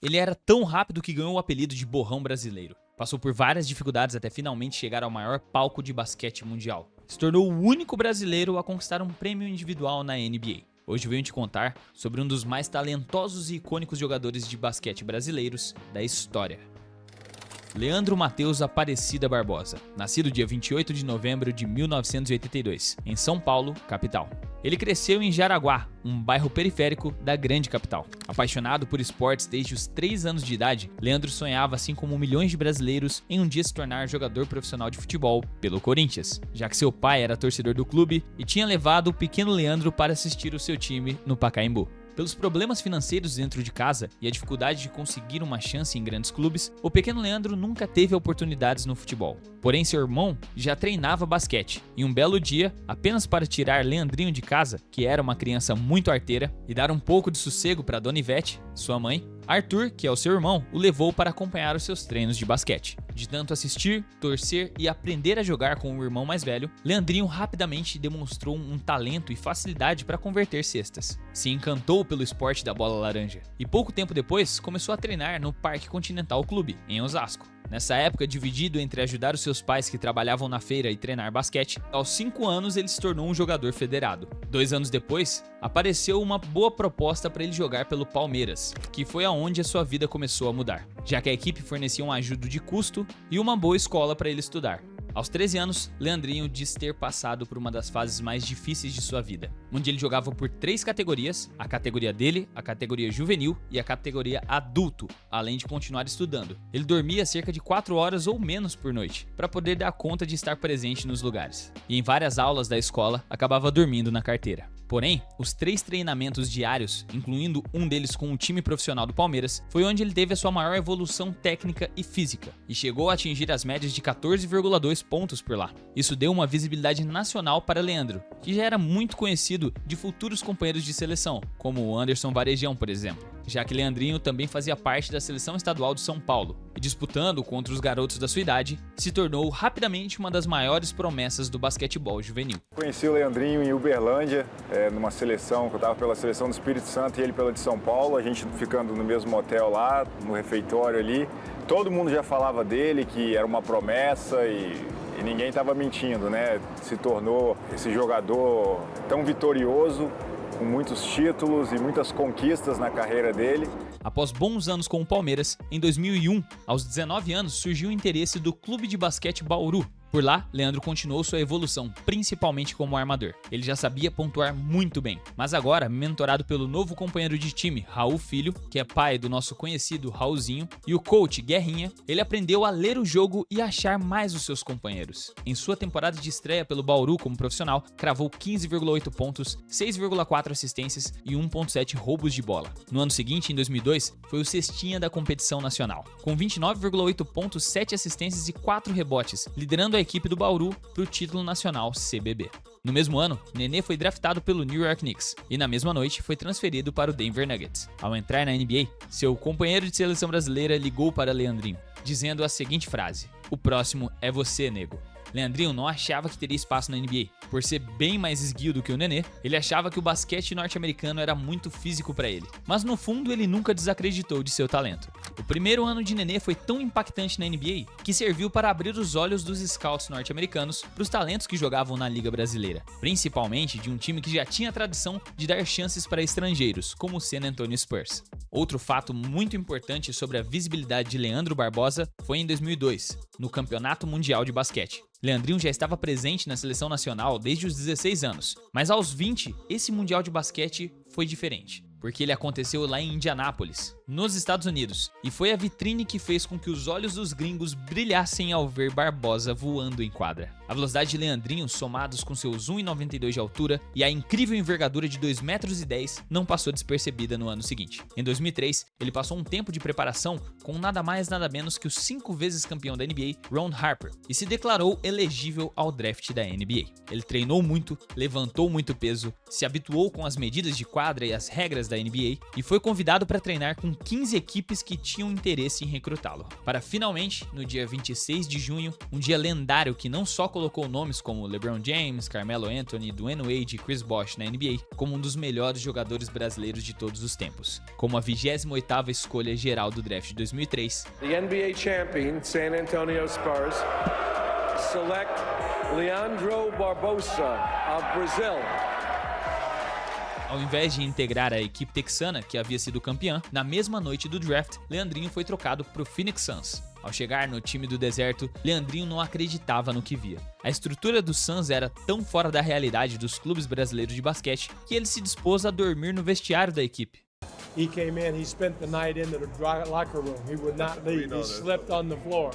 Ele era tão rápido que ganhou o apelido de Borrão Brasileiro. Passou por várias dificuldades até finalmente chegar ao maior palco de basquete mundial. Se tornou o único brasileiro a conquistar um prêmio individual na NBA. Hoje venho te contar sobre um dos mais talentosos e icônicos jogadores de basquete brasileiros da história. Leandro Matheus Aparecida Barbosa, nascido dia 28 de novembro de 1982, em São Paulo, capital. Ele cresceu em Jaraguá, um bairro periférico da grande capital. Apaixonado por esportes desde os 3 anos de idade, Leandro sonhava, assim como milhões de brasileiros, em um dia se tornar jogador profissional de futebol pelo Corinthians, já que seu pai era torcedor do clube e tinha levado o pequeno Leandro para assistir o seu time no Pacaembu. Pelos problemas financeiros dentro de casa e a dificuldade de conseguir uma chance em grandes clubes, o pequeno Leandro nunca teve oportunidades no futebol. Porém, seu irmão já treinava basquete, e um belo dia, apenas para tirar Leandrinho de casa, que era uma criança muito arteira, e dar um pouco de sossego para Dona Ivete, sua mãe, Arthur, que é o seu irmão, o levou para acompanhar os seus treinos de basquete. De tanto assistir, torcer e aprender a jogar com o irmão mais velho, Leandrinho rapidamente demonstrou um talento e facilidade para converter cestas. Se encantou pelo esporte da bola laranja e pouco tempo depois começou a treinar no Parque Continental Clube, em Osasco. Nessa época, dividido entre ajudar os seus pais que trabalhavam na feira e treinar basquete, aos 5 anos ele se tornou um jogador federado. 2 anos depois, apareceu uma boa proposta para ele jogar pelo Palmeiras, que foi aonde a sua vida começou a mudar, já que a equipe fornecia um ajuda de custo e uma boa escola para ele estudar. Aos 13 anos, Leandrinho diz ter passado por uma das fases mais difíceis de sua vida, onde ele jogava por 3 categorias, a categoria dele, a categoria juvenil e a categoria adulto, além de continuar estudando. Ele dormia cerca de 4 horas ou menos por noite, para poder dar conta de estar presente nos lugares. E em várias aulas da escola, acabava dormindo na carteira. Porém, os 3 treinamentos diários, incluindo um deles com o time profissional do Palmeiras, foi onde ele teve a sua maior evolução técnica e física, e chegou a atingir as médias de 14,2 pontos por lá. Isso deu uma visibilidade nacional para Leandro, que já era muito conhecido de futuros companheiros de seleção, como o Anderson Varejão, por exemplo, já que Leandrinho também fazia parte da seleção estadual de São Paulo, e disputando contra os garotos da sua idade, se tornou rapidamente uma das maiores promessas do basquetebol juvenil. Conheci o Leandrinho em Uberlândia, numa seleção, que eu estava pela seleção do Espírito Santo e ele pela de São Paulo, a gente ficando no mesmo hotel lá, no refeitório ali. Todo mundo já falava dele, que era uma promessa e ninguém estava mentindo, né? Se tornou esse jogador tão vitorioso, com muitos títulos e muitas conquistas na carreira dele. Após bons anos com o Palmeiras, em 2001, aos 19 anos, surgiu o interesse do Clube de Basquete Bauru. Por lá, Leandro continuou sua evolução, principalmente como armador. Ele já sabia pontuar muito bem, mas agora, mentorado pelo novo companheiro de time, Raul Filho, que é pai do nosso conhecido Raulzinho, e o coach Guerrinha, ele aprendeu a ler o jogo e achar mais os seus companheiros. Em sua temporada de estreia pelo Bauru como profissional, cravou 15,8 pontos, 6,4 assistências e 1,7 roubos de bola. No ano seguinte, em 2002, foi o cestinha da competição nacional, com 29,8 pontos, 7 assistências e 4 rebotes, liderando a equipe do Bauru para o título nacional CBB. No mesmo ano, Nenê foi draftado pelo New York Knicks e na mesma noite foi transferido para o Denver Nuggets. Ao entrar na NBA, seu companheiro de seleção brasileira ligou para Leandrinho, dizendo a seguinte frase: "O próximo é você, nego." Leandrinho não achava que teria espaço na NBA. Por ser bem mais esguio do que o Nenê, ele achava que o basquete norte-americano era muito físico para ele. Mas no fundo ele nunca desacreditou de seu talento. O primeiro ano de Nenê foi tão impactante na NBA que serviu para abrir os olhos dos scouts norte-americanos para os talentos que jogavam na Liga Brasileira, principalmente de um time que já tinha a tradição de dar chances para estrangeiros, como o San Antonio Spurs. Outro fato muito importante sobre a visibilidade de Leandro Barbosa foi em 2002, no Campeonato Mundial de Basquete. Leandrinho já estava presente na seleção nacional desde os 16 anos, mas aos 20, esse Mundial de Basquete foi diferente, porque ele aconteceu lá em Indianápolis, nos Estados Unidos, e foi a vitrine que fez com que os olhos dos gringos brilhassem ao ver Barbosa voando em quadra. A velocidade de Leandrinho, somados com seus 1,92 de altura e a incrível envergadura de 2,10 metros, não passou despercebida no ano seguinte. Em 2003, ele passou um tempo de preparação com nada mais nada menos que o 5 vezes campeão da NBA, Ron Harper, e se declarou elegível ao draft da NBA. Ele treinou muito, levantou muito peso, se habituou com as medidas de quadra e as regras da NBA e foi convidado para treinar com 15 equipes que tinham interesse em recrutá-lo. Para finalmente, no dia 26 de junho, um dia lendário que não só colocou nomes como LeBron James, Carmelo Anthony, Dwayne Wade e Chris Bosh na NBA como um dos melhores jogadores brasileiros de todos os tempos, como a 28ª escolha geral do draft de 2003. The NBA champion, San Antonio Spurs, select Leandro Barbosa of Brazil. Ao invés de integrar a equipe texana, que havia sido campeã, na mesma noite do draft, Leandrinho foi trocado para o Phoenix Suns. Ao chegar no time do deserto, Leandrinho não acreditava no que via. A estrutura do Suns era tão fora da realidade dos clubes brasileiros de basquete que ele se dispôs a dormir no vestiário da equipe. He came in, he spent the night in the locker room. He would not leave. He slept on the floor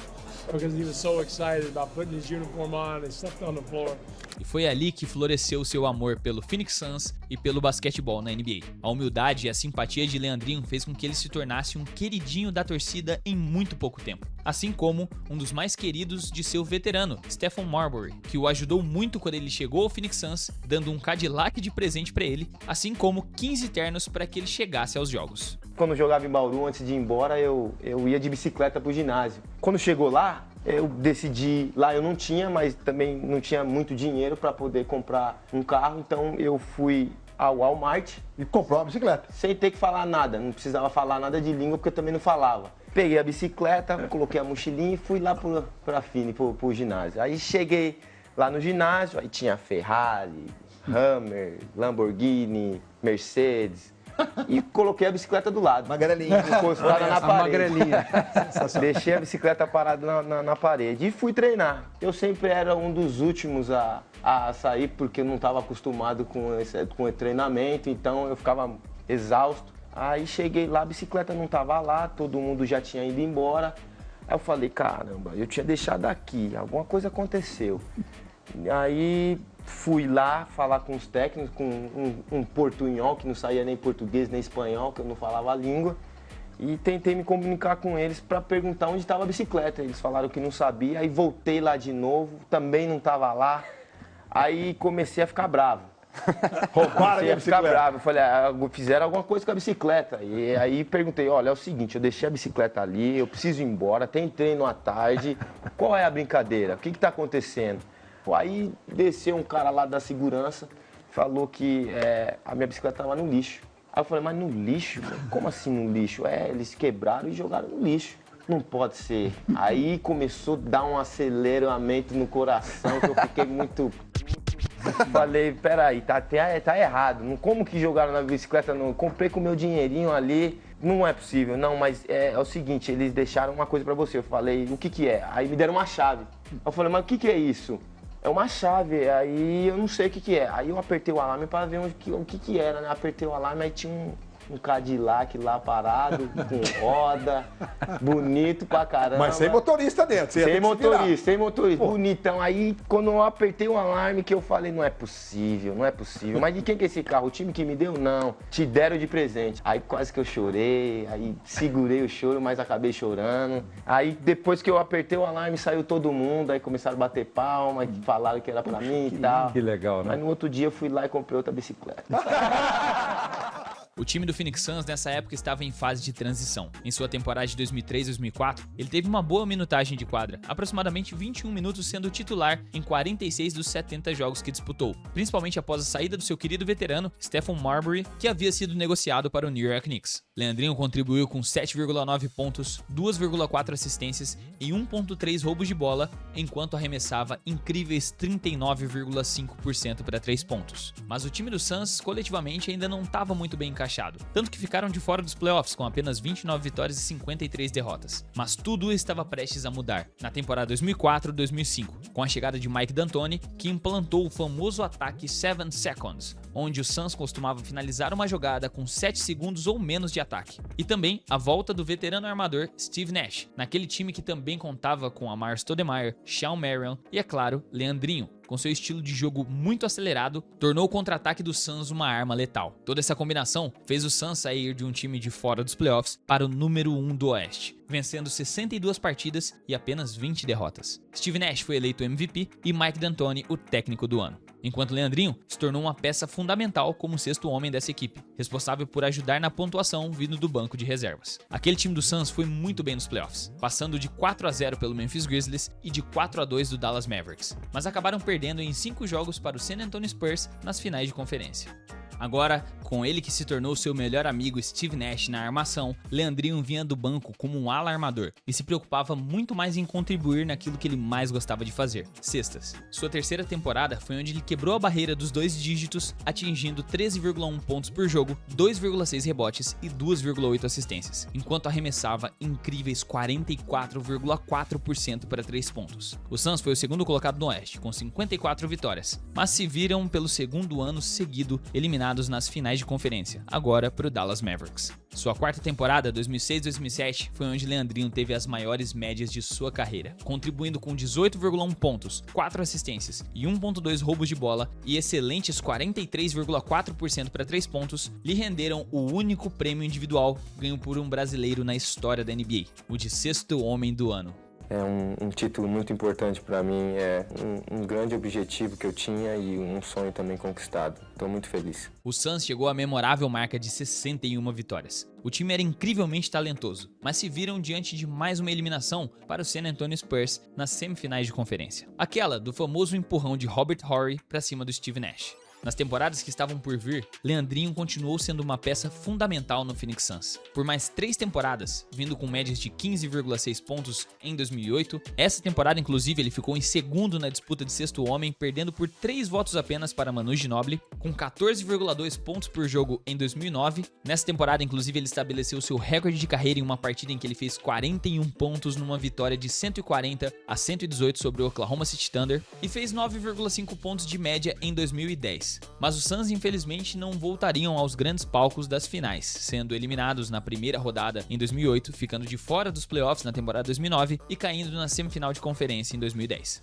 because he was so excited about putting his uniform on. He slept on the floor. E foi ali que floresceu seu amor pelo Phoenix Suns e pelo basquetebol na NBA. A humildade e a simpatia de Leandrinho fez com que ele se tornasse um queridinho da torcida em muito pouco tempo. Assim como um dos mais queridos de seu veterano, Stephon Marbury, que o ajudou muito quando ele chegou ao Phoenix Suns, dando um Cadillac de presente para ele, assim como 15 ternos para que ele chegasse aos jogos. Quando eu jogava em Bauru, antes de ir embora, eu ia de bicicleta pro ginásio. Quando chegou lá, eu decidi, lá eu não tinha, mas também não tinha muito dinheiro para poder comprar um carro, então eu fui ao Walmart. E comprou uma bicicleta. Sem ter que falar nada, não precisava falar nada de língua porque eu também não falava. Peguei a bicicleta, coloquei a mochilinha e fui lá pra Fini, pro ginásio. Aí cheguei lá no ginásio, aí tinha Ferrari, Hammer, Lamborghini, Mercedes. E coloquei a bicicleta do lado. Magrelinha. Encostada na parede. Magrelinha. Deixei a bicicleta parada na parede e fui treinar. Eu sempre era um dos últimos a sair porque eu não estava acostumado com o treinamento, então eu ficava exausto. Aí cheguei lá, a bicicleta não estava lá, todo mundo já tinha ido embora. Aí eu falei, caramba, eu tinha deixado aqui, alguma coisa aconteceu. Aí fui lá falar com os técnicos, com um portunhol que não saía nem português nem espanhol, que eu não falava a língua. E tentei me comunicar com eles para perguntar onde estava a bicicleta. Eles falaram que não sabia, aí voltei lá de novo, também não estava lá. Aí comecei a ficar bravo. Comecei a ficar bravo. Eu falei, fizeram alguma coisa com a bicicleta. E aí perguntei, olha, é o seguinte, eu deixei a bicicleta ali, eu preciso ir embora, tem treino à tarde. Qual é a brincadeira? O que está acontecendo? Aí desceu um cara lá da segurança, falou que a minha bicicleta estava no lixo. Aí eu falei, mas no lixo? Como assim no lixo? Eles quebraram e jogaram no lixo. Não pode ser. Aí começou a dar um aceleramento no coração, que eu fiquei muito... Falei, peraí, tá errado. Como que jogaram na bicicleta? Não, comprei com o meu dinheirinho ali. Não é possível. Não, mas é o seguinte, eles deixaram uma coisa pra você. Eu falei, o que que é? Aí me deram uma chave. Eu falei, mas o que que é isso? É uma chave, aí eu não sei o que que é. Aí eu apertei o alarme para ver o que que era, né? Apertei o alarme, aí tinha um Cadillac lá parado, com roda, bonito pra caramba. Mas sem motorista dentro, você ia ter Sem que se virar. motorista, sem motorista, Pô. bonitão. Aí quando eu apertei o alarme que eu falei, não é possível, não é possível. Mas de quem que é esse carro? O time que me deu? Não. Te deram de presente. Aí quase que eu chorei, aí segurei o choro, mas acabei chorando. Aí depois que eu apertei o alarme, saiu todo mundo, aí começaram a bater palma, e falaram que era pra mim e tal. Que legal, né? Mas no outro dia eu fui lá e comprei outra bicicleta. O time do Phoenix Suns nessa época estava em fase de transição. Em sua temporada de 2003-2004, ele teve uma boa minutagem de quadra, aproximadamente 21 minutos sendo titular em 46 dos 70 jogos que disputou, principalmente após a saída do seu querido veterano Stephon Marbury, que havia sido negociado para o New York Knicks. Leandrinho contribuiu com 7,9 pontos, 2,4 assistências e 1,3 roubos de bola, enquanto arremessava incríveis 39,5% para 3 pontos. Mas o time do Suns coletivamente ainda não estava muito bem encaixado, tanto que ficaram de fora dos playoffs com apenas 29 vitórias e 53 derrotas. Mas tudo estava prestes a mudar na temporada 2004-2005, com a chegada de Mike D'Antoni, que implantou o famoso ataque 7 Seconds, onde o Suns costumava finalizar uma jogada com 7 segundos ou menos de ataque. E também a volta do veterano armador Steve Nash, naquele time que também contava com Amar Stoudemire, Shawn Marion e, é claro, Leandrinho. Com seu estilo de jogo muito acelerado, tornou o contra-ataque do Suns uma arma letal. Toda essa combinação fez o Suns sair de um time de fora dos playoffs para o número 1 do Oeste, vencendo 62 partidas e apenas 20 derrotas. Steve Nash foi eleito MVP e Mike D'Antoni o técnico do ano. enquanto Leandrinho se tornou uma peça fundamental como sexto homem dessa equipe, responsável por ajudar na pontuação vindo do banco de reservas. Aquele time do Suns foi muito bem nos playoffs, passando de 4-0 pelo Memphis Grizzlies e de 4-2 do Dallas Mavericks, mas acabaram perdendo em 5 jogos para o San Antonio Spurs nas finais de conferência. Agora, com ele que se tornou seu melhor amigo Steve Nash na armação, Leandrinho vinha do banco como um ala armador e se preocupava muito mais em contribuir naquilo que ele mais gostava de fazer, cestas. Sua terceira temporada foi onde ele quebrou a barreira dos 2 dígitos, atingindo 13,1 pontos por jogo, 2,6 rebotes e 2,8 assistências, enquanto arremessava incríveis 44,4% para 3 pontos. O Suns foi o segundo colocado no Oeste, com 54 vitórias, mas se viram pelo segundo ano seguido eliminados nas finais de conferência, agora para o Dallas Mavericks. Sua quarta temporada, 2006-2007, foi onde Leandrinho teve as maiores médias de sua carreira, contribuindo com 18,1 pontos, 4 assistências e 1,2 roubos de bola, e excelentes 43,4% para 3 pontos lhe renderam o único prêmio individual ganho por um brasileiro na história da NBA, o de sexto homem do ano. É um título muito importante para mim, é um grande objetivo que eu tinha e um sonho também conquistado. Estou muito feliz. O Suns chegou à memorável marca de 61 vitórias. O time era incrivelmente talentoso, mas se viram diante de mais uma eliminação para o San Antonio Spurs nas semifinais de conferência. Aquela do famoso empurrão de Robert Horry para cima do Steve Nash. Nas temporadas que estavam por vir, Leandrinho continuou sendo uma peça fundamental no Phoenix Suns. Por mais 3 temporadas, vindo com médias de 15,6 pontos em 2008, essa temporada inclusive ele ficou em segundo na disputa de sexto homem, perdendo por 3 votos apenas para Manu Ginobili, com 14,2 pontos por jogo em 2009. Nessa temporada inclusive ele estabeleceu seu recorde de carreira em uma partida em que ele fez 41 pontos numa vitória de 140-118 sobre o Oklahoma City Thunder e fez 9,5 pontos de média em 2010. Mas os Suns infelizmente não voltariam aos grandes palcos das finais, sendo eliminados na primeira rodada em 2008, ficando de fora dos playoffs na temporada 2009 e caindo na semifinal de conferência em 2010.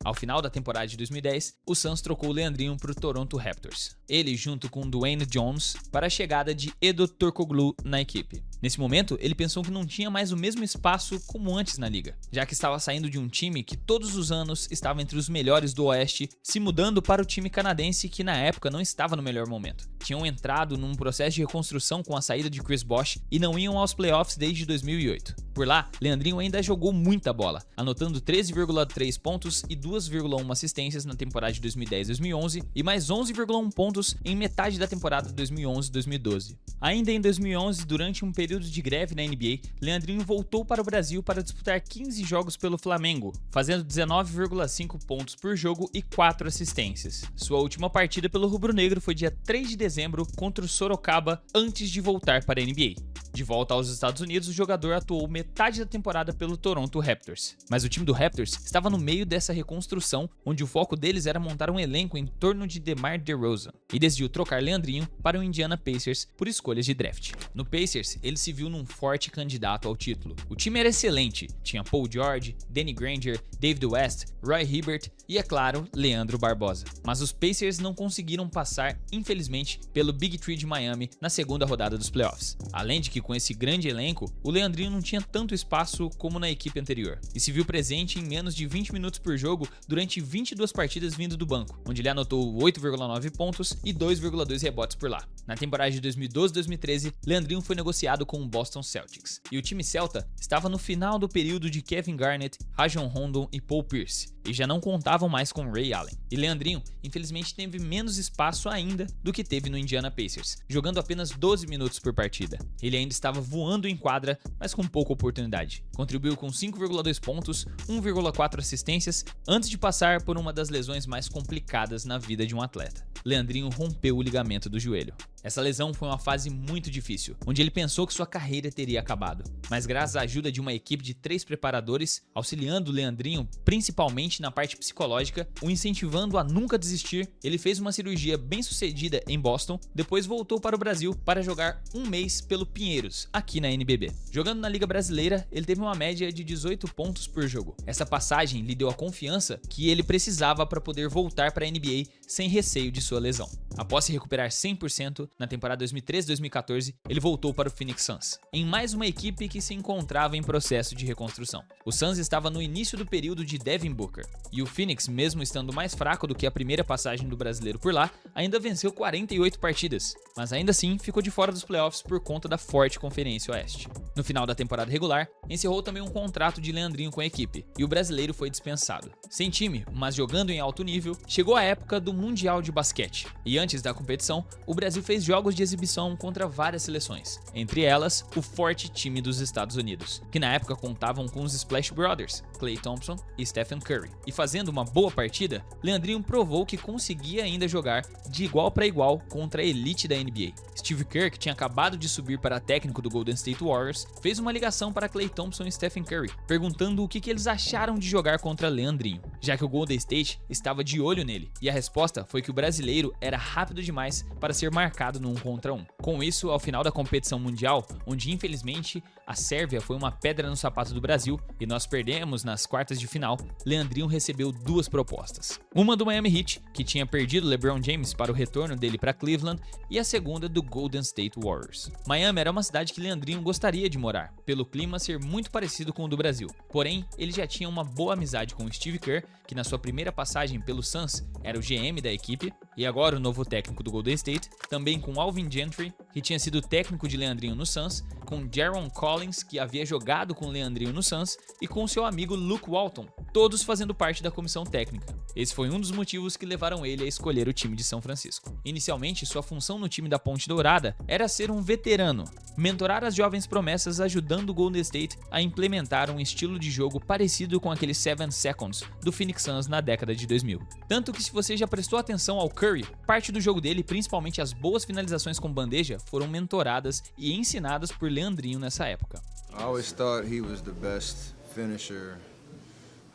Ao final da temporada de 2010, o Suns trocou o Leandrinho para o Toronto Raptors. Ele junto com Dwayne Jones para a chegada de Edo Turkoglu na equipe. Nesse momento, ele pensou que não tinha mais o mesmo espaço como antes na liga, já que estava saindo de um time que todos os anos estava entre os melhores do Oeste, se mudando para o time canadense que na época não estava no melhor momento. Tinham entrado num processo de reconstrução com a saída de Chris Bosh e não iam aos playoffs desde 2008. Por lá, Leandrinho ainda jogou muita bola, anotando 13,3 pontos e 2,1 assistências na temporada de 2010-2011 e mais 11,1 pontos em metade da temporada 2011-2012. Ainda em 2011, durante um período de greve na NBA, Leandrinho voltou para o Brasil para disputar 15 jogos pelo Flamengo, fazendo 19,5 pontos por jogo e 4 assistências. Sua última partida pelo rubro-negro foi dia 3 de dezembro contra o Sorocaba, antes de voltar para a NBA. De volta aos Estados Unidos, o jogador atuou metade da temporada pelo Toronto Raptors. Mas o time do Raptors estava no meio dessa reconstrução, onde o foco deles era montar um elenco em torno de DeMar DeRozan, e decidiu trocar Leandrinho para o Indiana Pacers por escolhas de draft. No Pacers, ele se viu num forte candidato ao título. O time era excelente, tinha Paul George, Danny Granger, David West, Roy Hibbert e, é claro, Leandro Barbosa. Mas os Pacers não conseguiram passar, infelizmente, pelo Big Three de Miami na segunda rodada dos playoffs. Além de que com esse grande elenco, o Leandrinho não tinha tanto espaço como na equipe anterior, e se viu presente em menos de 20 minutos por jogo durante 22 partidas vindo do banco, onde ele anotou 8,9 pontos e 2,2 rebotes por lá. Na temporada de 2012-2013, Leandrinho foi negociado com o Boston Celtics, e o time celta estava no final do período de Kevin Garnett, Rajon Rondo e Paul Pierce, e já não contavam mais com Ray Allen. E Leandrinho, infelizmente, teve menos espaço ainda do que teve no Indiana Pacers, jogando apenas 12 minutos por partida. Ele ainda estava voando em quadra, mas com pouca oportunidade. Contribuiu com 5,2 pontos, 1,4 assistências, antes de passar por uma das lesões mais complicadas na vida de um atleta. Leandrinho rompeu o ligamento do joelho. Essa lesão foi uma fase muito difícil, onde ele pensou que sua carreira teria acabado. Mas graças à ajuda de uma equipe de 3 preparadores, auxiliando o Leandrinho principalmente na parte psicológica, o incentivando a nunca desistir, ele fez uma cirurgia bem sucedida em Boston, depois voltou para o Brasil para jogar um mês pelo Pinheiros, aqui na NBB. Jogando na Liga Brasileira, ele teve uma média de 18 pontos por jogo. Essa passagem lhe deu a confiança que ele precisava para poder voltar para a NBA sem receio de sua lesão. Após se recuperar 100%, passado, na temporada 2013-2014, ele voltou para o Phoenix Suns, em mais uma equipe que se encontrava em processo de reconstrução. O Suns estava no início do período de Devin Booker, e o Phoenix, mesmo estando mais fraco do que a primeira passagem do brasileiro por lá, ainda venceu 48 partidas, mas ainda assim ficou de fora dos playoffs por conta da forte Conferência Oeste. No final da temporada regular, encerrou também um contrato de Leandrinho com a equipe, e o brasileiro foi dispensado. Sem time, mas jogando em alto nível, chegou a época do Mundial de Basquete, e antes da competição, o Brasil fez jogos de exibição contra várias seleções, entre elas o forte time dos Estados Unidos, que na época contavam com os Splash Brothers, Klay Thompson e Stephen Curry. E fazendo uma boa partida, Leandrinho provou que conseguia ainda jogar de igual para igual contra a elite da NBA. Steve Kerr, que tinha acabado de subir para técnico do Golden State Warriors, fez uma ligação para Klay Thompson e Stephen Curry, perguntando o que eles acharam de jogar contra Leandrinho, já que o Golden State estava de olho nele, e a resposta foi que o brasileiro era rápido demais para ser marcado no 1 contra 1. Com isso, ao final da competição mundial, onde infelizmente a Sérvia foi uma pedra no sapato do Brasil e nós perdemos nas quartas de final, Leandrinho recebeu duas propostas. Uma do Miami Heat, que tinha perdido LeBron James para o retorno dele para Cleveland, e a segunda do Golden State Warriors. Miami era uma cidade que Leandrinho gostaria de morar, pelo clima ser muito parecido com o do Brasil. Porém, ele já tinha uma boa amizade com Steve Kerr, que na sua primeira passagem pelo Suns era o GM da equipe, e agora o novo técnico do Golden State, também com Alvin Gentry, que tinha sido técnico de Leandrinho no Suns, com Jaron Collins, que havia jogado com Leandrinho no Suns, e com seu amigo Luke Walton, todos fazendo parte da comissão técnica. Esse foi um dos motivos que levaram ele a escolher o time de São Francisco. Inicialmente, sua função no time da Ponte Dourada era ser um veterano, mentorar as jovens promessas, ajudando o Golden State a implementar um estilo de jogo parecido com aquele 7 Seconds do Phoenix Suns na década de 2000. Tanto que, se você já prestou atenção ao Curry, parte do jogo dele, principalmente as boas finalizações com bandeja, foram mentoradas e ensinadas por Leandrinho nessa época. I always thought he was the best finisher.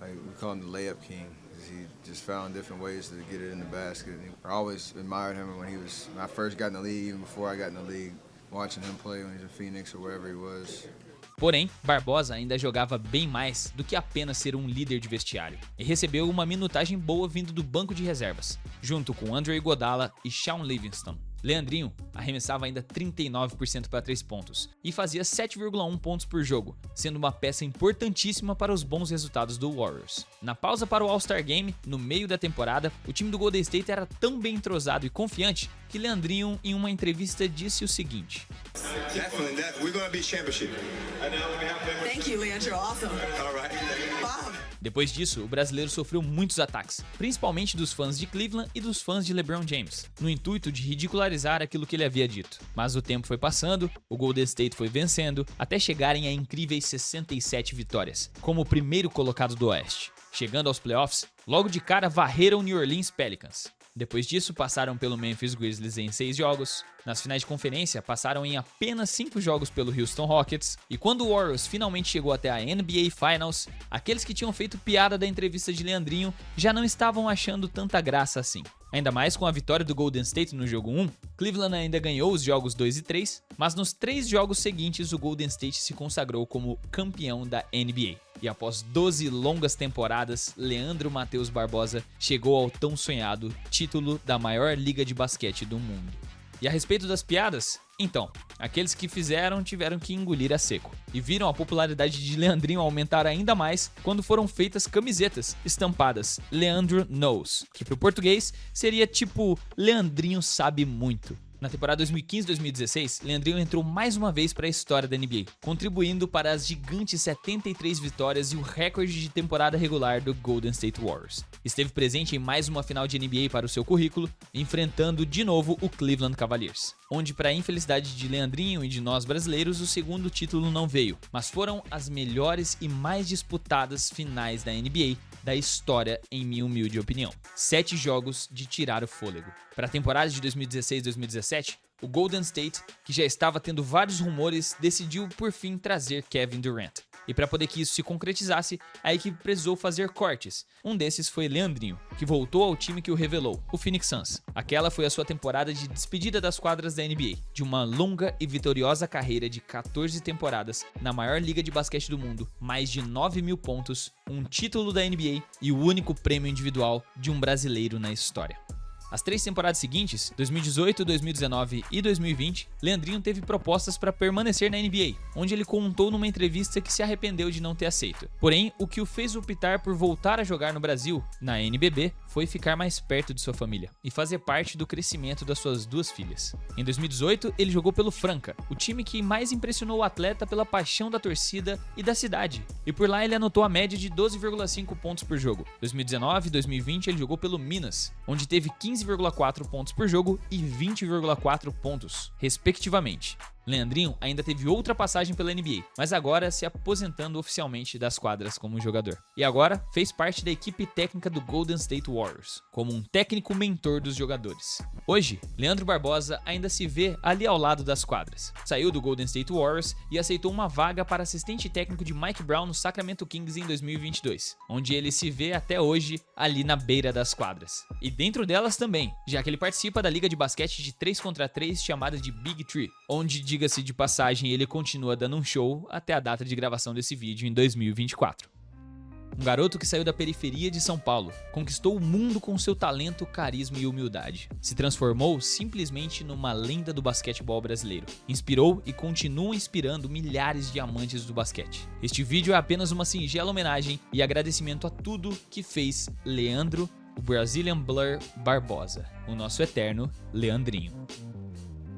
Like, we call him the layup king. He just found different ways to get it in the basket. I always admired him when I first got in the league, even before I got in the league, watching him play when he was in Phoenix or wherever he was. Porém, Barbosa ainda jogava bem mais do que apenas ser um líder de vestiário, e recebeu uma minutagem boa vindo do banco de reservas, junto com Andre Iguodala e Shaun Livingston. Leandrinho arremessava ainda 39% para 3 pontos e fazia 7,1 pontos por jogo, sendo uma peça importantíssima para os bons resultados do Warriors. Na pausa para o All-Star Game, no meio da temporada, o time do Golden State era tão bem entrosado e confiante que Leandrinho, em uma entrevista, disse o seguinte: We're gonna beat championship. Thank you, Leandro. Awesome. All right. Wow. Depois disso, o brasileiro sofreu muitos ataques, principalmente dos fãs de Cleveland e dos fãs de LeBron James, no intuito de ridicularizar aquilo que ele havia dito. Mas o tempo foi passando, o Golden State foi vencendo, até chegarem a incríveis 67 vitórias, como o primeiro colocado do Oeste. Chegando aos playoffs, logo de cara varreram o New Orleans Pelicans. Depois disso, passaram pelo Memphis Grizzlies em 6 jogos. Nas finais de conferência, passaram em apenas 5 jogos pelo Houston Rockets. E quando o Warriors finalmente chegou até a NBA Finals, aqueles que tinham feito piada da entrevista de Leandrinho já não estavam achando tanta graça assim. Ainda mais com a vitória do Golden State no jogo 1, Cleveland ainda ganhou os jogos 2 e 3, mas nos 3 jogos seguintes o Golden State se consagrou como campeão da NBA. E após 12 longas temporadas, Leandro Matheus Barbosa chegou ao tão sonhado título da maior liga de basquete do mundo. E a respeito das piadas? Então, aqueles que fizeram tiveram que engolir a seco. E viram a popularidade de Leandrinho aumentar ainda mais quando foram feitas camisetas estampadas Leandro Knows, que pro português seria tipo Leandrinho sabe muito. Na temporada 2015-2016, Leandrinho entrou mais uma vez para a história da NBA, contribuindo para as gigantes 73 vitórias e o recorde de temporada regular do Golden State Warriors. Esteve presente em mais uma final de NBA para o seu currículo, enfrentando de novo o Cleveland Cavaliers, onde, para a infelicidade de Leandrinho e de nós brasileiros, o segundo título não veio, mas foram as melhores e mais disputadas finais da NBA da história, em minha humilde opinião. 7 jogos de tirar o fôlego. Para a temporada de 2016-2017, o Golden State, que já estava tendo vários rumores, decidiu por fim trazer Kevin Durant. E para poder que isso se concretizasse, a equipe precisou fazer cortes. Um desses foi Leandrinho, que voltou ao time que o revelou, o Phoenix Suns. Aquela foi a sua temporada de despedida das quadras da NBA, de uma longa e vitoriosa carreira de 14 temporadas na maior liga de basquete do mundo, mais de 9.000 pontos, um título da NBA e o único prêmio individual de um brasileiro na história. As 3 temporadas seguintes, 2018, 2019 e 2020, Leandrinho teve propostas para permanecer na NBA, onde ele contou numa entrevista que se arrependeu de não ter aceito. Porém, o que o fez optar por voltar a jogar no Brasil, na NBB, foi ficar mais perto de sua família e fazer parte do crescimento das suas 2 filhas. Em 2018, ele jogou pelo Franca, o time que mais impressionou o atleta pela paixão da torcida e da cidade. E por lá ele anotou a média de 12,5 pontos por jogo. 2019 e 2020 ele jogou pelo Minas, onde teve 15,4 pontos por jogo e 20,4 pontos, respectivamente. Leandrinho ainda teve outra passagem pela NBA, mas agora se aposentando oficialmente das quadras como jogador. E agora fez parte da equipe técnica do Golden State Warriors, como um técnico mentor dos jogadores. Hoje, Leandro Barbosa ainda se vê ali ao lado das quadras. Saiu do Golden State Warriors e aceitou uma vaga para assistente técnico de Mike Brown no Sacramento Kings em 2022, onde ele se vê até hoje ali na beira das quadras. E dentro delas também, já que ele participa da liga de basquete de 3 contra 3 chamada de Big Three, onde, diga-se de passagem, ele continua dando um show até a data de gravação desse vídeo em 2024. Um garoto que saiu da periferia de São Paulo, conquistou o mundo com seu talento, carisma e humildade. Se transformou simplesmente numa lenda do basquetebol brasileiro. Inspirou e continua inspirando milhares de amantes do basquete. Este vídeo é apenas uma singela homenagem e agradecimento a tudo que fez Leandro, o Brazilian Blur Barbosa, o nosso eterno Leandrinho.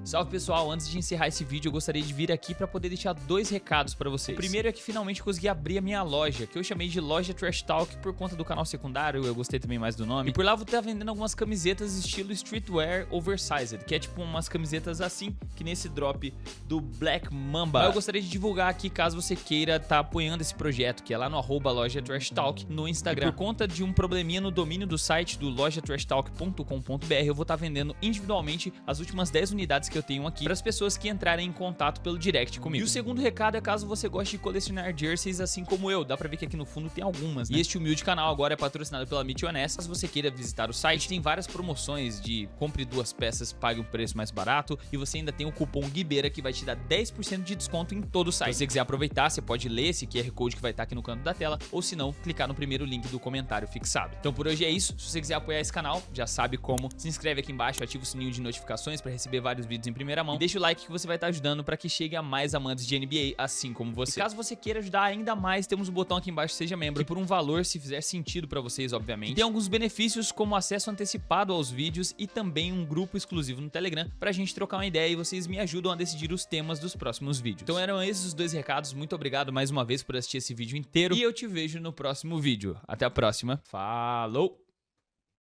Salve pessoal, antes de encerrar esse vídeo eu gostaria de vir aqui para poder deixar 2 recados para vocês. O primeiro é que finalmente consegui abrir a minha loja, que eu chamei de Loja Trash Talk por conta do canal secundário, eu gostei também mais do nome. E por lá vou estar vendendo algumas camisetas estilo streetwear oversized, que é tipo umas camisetas assim, que nesse drop do Black Mamba. Eu gostaria de divulgar aqui caso você queira estar apoiando esse projeto, que é lá no @Loja Trash Talk no Instagram. E por conta de um probleminha no domínio do site do lojatrashtalk.com.br, eu vou estar vendendo individualmente as últimas 10 unidades que eu tenho aqui para as pessoas que entrarem em contato pelo direct comigo. E o segundo recado é caso você goste de colecionar jerseys assim como eu, dá pra ver que aqui no fundo tem algumas, né? E este humilde canal agora é patrocinado pela Meet Honest. Caso você queira visitar o site, tem várias promoções de compre 2 peças, pague um preço mais barato e você ainda tem o cupom Guibeira que vai te dar 10% de desconto em todo o site. Se você quiser aproveitar, você pode ler esse QR Code que vai estar aqui no canto da tela ou se não, clicar no primeiro link do comentário fixado. Então por hoje é isso. Se você quiser apoiar esse canal, já sabe como. Se inscreve aqui embaixo, ativa o sininho de notificações para receber vários vídeos em primeira mão. E deixa o like que você vai estar ajudando para que chegue a mais amantes de NBA assim como você. E caso você queira ajudar ainda mais, temos um botão aqui embaixo, seja membro, que por um valor, se fizer sentido para vocês, obviamente. E tem alguns benefícios como acesso antecipado aos vídeos e também um grupo exclusivo no Telegram pra gente trocar uma ideia e vocês me ajudam a decidir os temas dos próximos vídeos. Então eram esses os 2 recados. Muito obrigado mais uma vez por assistir esse vídeo inteiro e eu te vejo no próximo vídeo. Até a próxima. Falou!